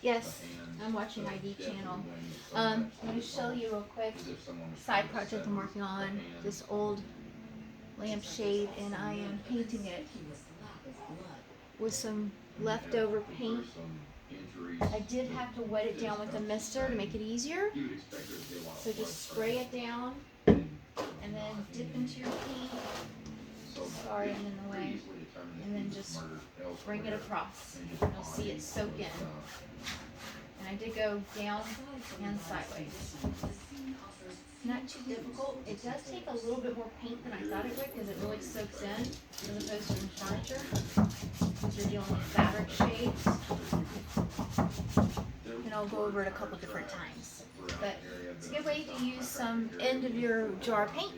Yes, I'm watching ID channel. I'm going to show you real quick side project I'm working on. This old lampshade, and I am painting it with some leftover paint. I did have to wet it down with a mister to make it easier. So just spray it down and then dip into your paint. Sorry, I'm in the way. And then just bring it across. And you'll see it soak in. And I did go down and sideways. Not too difficult. It does take a little bit more paint than I thought it would because it really soaks in as opposed to in furniture. Because you're dealing with fabric shades. And I'll go over it a couple different times. But it's a good way to use some end of your jar paint.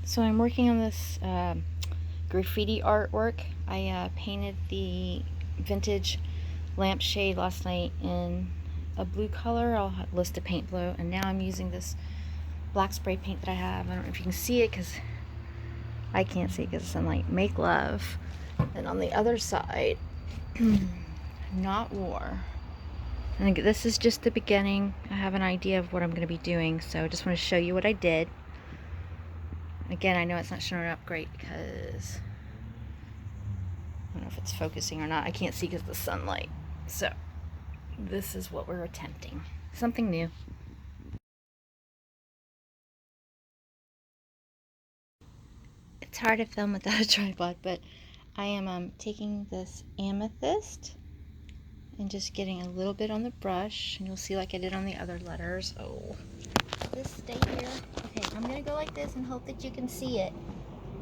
So I'm working on this graffiti artwork. I painted the vintage lampshade last night in a blue color. I'll list the paint below. And now I'm using this black spray paint that I have. I don't know if you can see it because I can't see it because of sunlight. Make Love. And on the other side, Not War. And this is just the beginning. I have an idea of what I'm going to be doing, so I just want to show you what I did. Again, I know it's not showing up great because I don't know if it's focusing or not. I can't see because of the sunlight. So this is what we're attempting. Something new. It's hard to film without a tripod, but I am taking this amethyst and just getting a little bit on the brush, and you'll see like I did on the other letters. Oh, just stay here. Okay, I'm gonna go like this and hope that you can see it.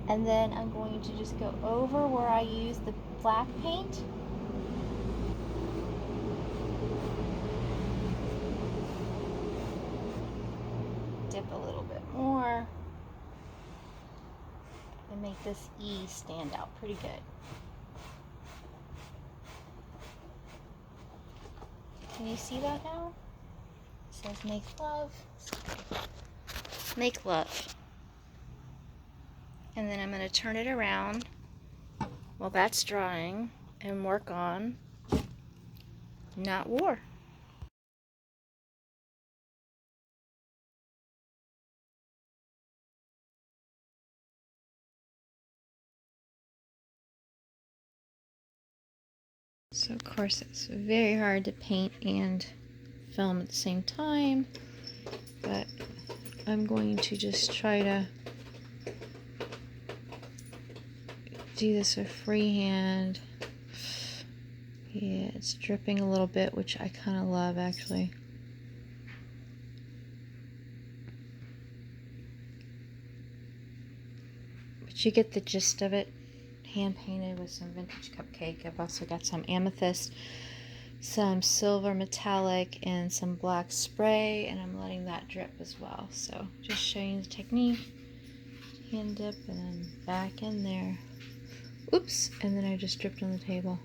And then I'm going to just go over where I use the black paint. Dip a little bit more. And make this E stand out pretty good. Can you see that now? It says Make Love. Make Love. And then I'm going to turn it around while that's drying and work on Not War. So of course it's very hard to paint and film at the same time, but I'm going to just try to do this with freehand. Yeah, it's dripping a little bit, which I kind of love actually. But you get the gist of it. Hand painted with some vintage cupcake. I've also got some amethyst, some silver metallic, and some black spray, and I'm letting that drip as well. So just showing you the technique. Hand dip and then back in there. Oops, and then I just dripped on the table.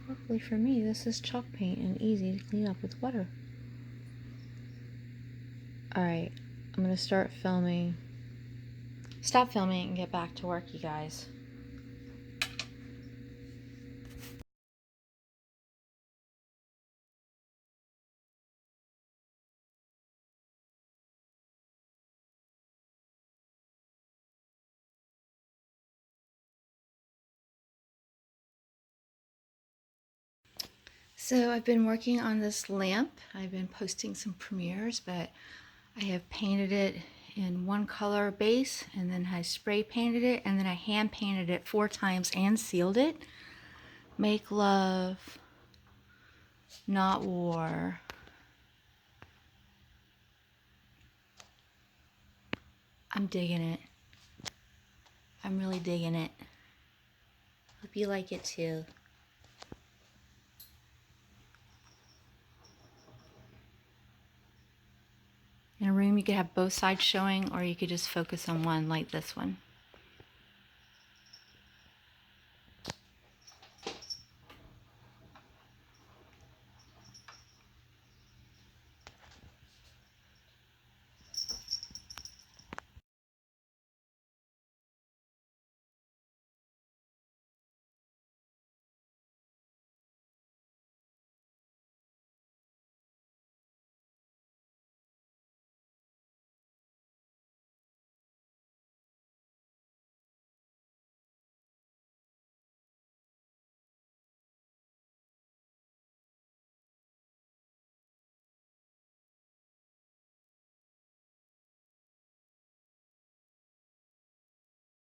Luckily for me, this is chalk paint and easy to clean up with water. Alright, I'm going to start filming. Stop filming and get back to work, you guys. So I've been working on this lamp. I've been posting some premieres, but I have painted it in one color base, and then I spray painted it, and then I hand painted it 4 times and sealed it. Make Love, Not War. I'm digging it. I'm really digging it. Hope you like it too. In a room you could have both sides showing, or you could just focus on one like this one.